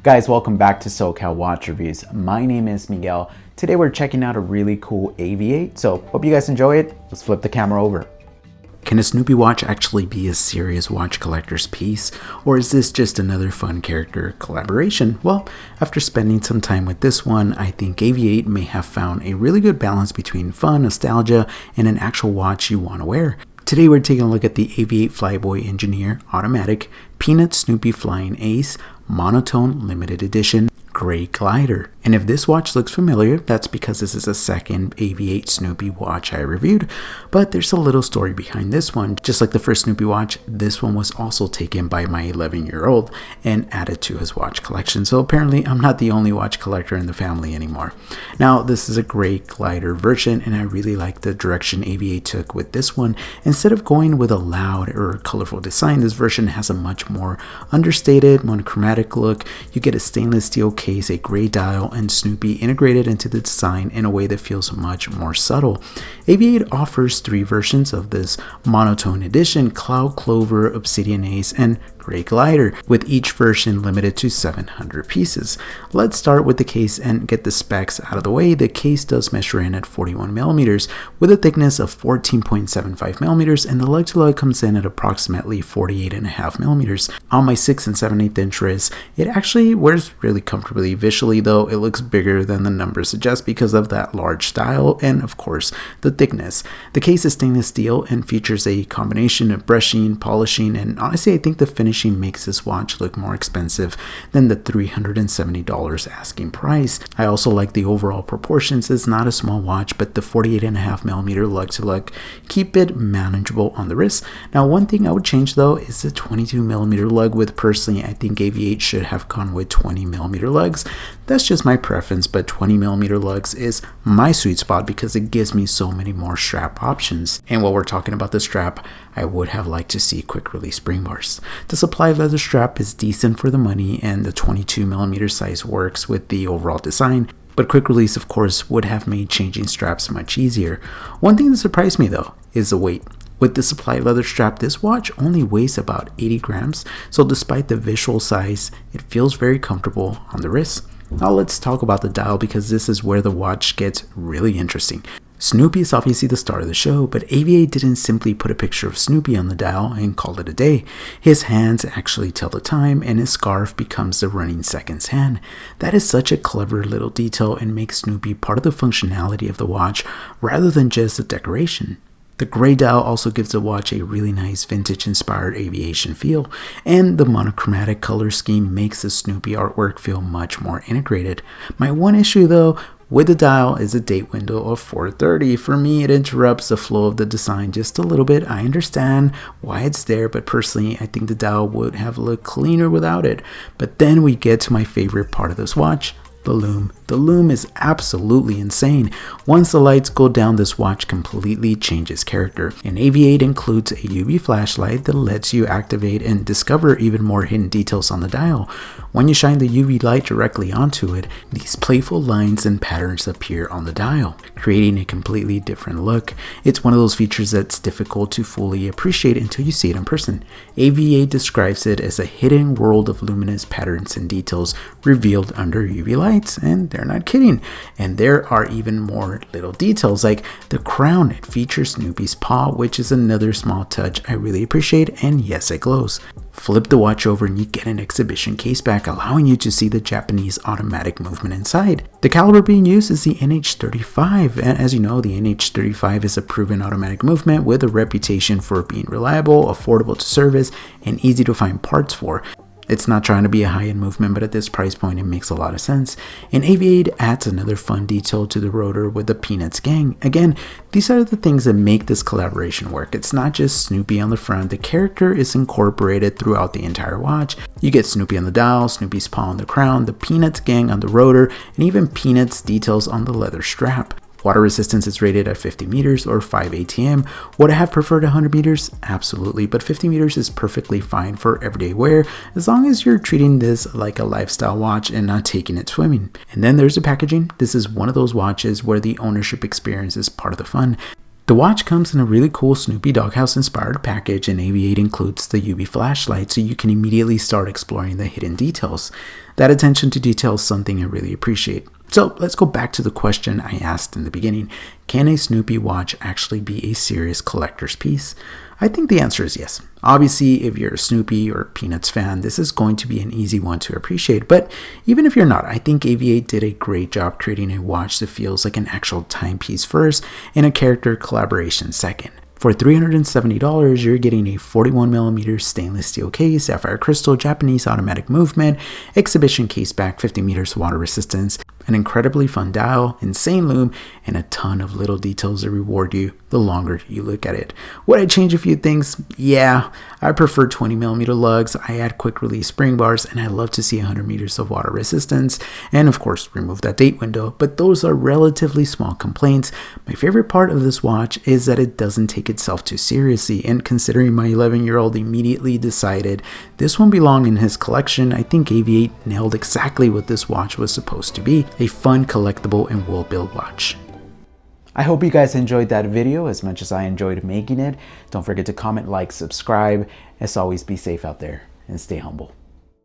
Guys, welcome back to SoCal Watch Reviews. My name is Miguel. Today we're checking out a really cool AV8, so hope you guys enjoy it. Let's flip the camera over. Can a Snoopy watch actually be a serious watch collector's piece, or is this just another fun character collaboration? Well, after spending some time with this one, I think AV8 may have found a really good balance between fun, nostalgia, and an actual watch you want to wear. Today we're taking a look at the AV8 Flyboy Engineer Automatic Peanut Snoopy Flying Ace Monotone Limited Edition Gray Glider. And if this watch looks familiar, that's because this is a second AV8 Snoopy watch I reviewed. But there's a little story behind this one. Just like the first Snoopy watch, this one was also taken by my 11-year-old and added to his watch collection. So apparently I'm not the only watch collector in the family anymore. Now this is a Gray Glider version, and I really like the direction AV8 took with this one. Instead of going with a loud or colorful design, this version has a much more understated, monochromatic look. You get a stainless steel case, a gray dial, and Snoopy integrated into the design in a way that feels much more subtle. AV8 offers 3 versions of this monotone edition: Cloud Clover, Obsidian Ace, and Gray Glider, with each version limited to 700 pieces. Let's start with the case and get the specs out of the way. The case does measure in at 41 millimeters with a thickness of 14.75 millimeters, and the lug to lug comes in at approximately 48.5 millimeters. On my 6 7/8 inch wrist, it actually wears really comfortably. Visually though, it looks bigger than the numbers suggest because of that large dial and of course the thickness. The case is stainless steel and features a combination of brushing, polishing, and honestly I think the finishing makes this watch look more expensive than the $370 asking price. I also like the overall proportions. It's not a small watch, but the 48.5 millimeter lug to lug keep it manageable on the wrist. Now one thing I would change though is the 22 millimeter lug. With personally, I think AV8 should have gone with 20 millimeter lugs. That's just my preference, but 20 millimeter lugs is my sweet spot because it gives me so many more strap options. And while we're talking about the strap, I would have liked to see quick release spring bars. The supply leather strap is decent for the money, and the 22 millimeter size works with the overall design, but quick release of course would have made changing straps much easier. One thing that surprised me though is the weight. With the supply leather strap, this watch only weighs about 80 grams, so despite the visual size, it feels very comfortable on the wrist. Now let's talk about the dial, because this is where the watch gets really interesting. Snoopy is obviously the star of the show, but AV8 didn't simply put a picture of Snoopy on the dial and call it a day. His hands actually tell the time, and his scarf becomes the running seconds hand. That is such a clever little detail and makes Snoopy part of the functionality of the watch rather than just a decoration. The gray dial also gives the watch a really nice vintage-inspired aviation feel, and the monochromatic color scheme makes the Snoopy artwork feel much more integrated. My one issue though with the dial is a date window of 4:30. For me, it interrupts the flow of the design just a little bit. I understand why it's there, but personally, I think the dial would have looked cleaner without it. But then we get to my favorite part of this watch, the loom. The loom is absolutely insane. Once the lights go down, this watch completely changes character. And AV8 includes a UV flashlight that lets you activate and discover even more hidden details on the dial. When you shine the UV light directly onto it, these playful lines and patterns appear on the dial, creating a completely different look. It's one of those features that's difficult to fully appreciate until you see it in person. AV8 describes it as a hidden world of luminous patterns and details revealed under UV lights, and they're not kidding. And there are even more little details, like the crown. It features Snoopy's paw, which is another small touch I really appreciate, and yes, it glows. Flip the watch over and you get an exhibition case back, allowing you to see the Japanese automatic movement inside. The caliber being used is the NH35, and as you know, the NH35 is a proven automatic movement with a reputation for being reliable, affordable to service, and easy to find parts for. It's not trying to be a high-end movement, but at this price point, it makes a lot of sense. And AV8 adds another fun detail to the rotor with the Peanuts gang. Again, these are the things that make this collaboration work. It's not just Snoopy on the front. The character is incorporated throughout the entire watch. You get Snoopy on the dial, Snoopy's paw on the crown, the Peanuts gang on the rotor, and even Peanuts details on the leather strap. Water resistance is rated at 50 meters or 5 ATM. Would I have preferred 100 meters? Absolutely, but 50 meters is perfectly fine for everyday wear as long as you're treating this like a lifestyle watch and not taking it swimming. And then there's the packaging. This is one of those watches where the ownership experience is part of the fun. The watch comes in a really cool Snoopy Doghouse inspired package, and AV8 includes the UV flashlight so you can immediately start exploring the hidden details. That attention to detail is something I really appreciate. So let's go back to the question I asked in the beginning. Can a Snoopy watch actually be a serious collector's piece? I think the answer is yes. Obviously, if you're a Snoopy or Peanuts fan, this is going to be an easy one to appreciate. But even if you're not, I think AV8 did a great job creating a watch that feels like an actual timepiece first and a character collaboration second. For $370, you're getting a 41mm stainless steel case, sapphire crystal, Japanese automatic movement, exhibition case back, 50 meters water resistance, an incredibly fun dial, insane lume, and a ton of little details that reward you the longer you look at it. Would I change a few things? Yeah, I prefer 20mm lugs, I add quick release spring bars, and I love to see 100 meters of water resistance, and of course remove that date window, but those are relatively small complaints. My favorite part of this watch is that it doesn't take itself too seriously, and considering my 11-year-old immediately decided this one belonged in his collection, I think AV8 nailed exactly what this watch was supposed to be, a fun, collectible, and well-built watch. I hope you guys enjoyed that video as much as I enjoyed making it. Don't forget to comment, like, subscribe. As always, be safe out there and stay humble.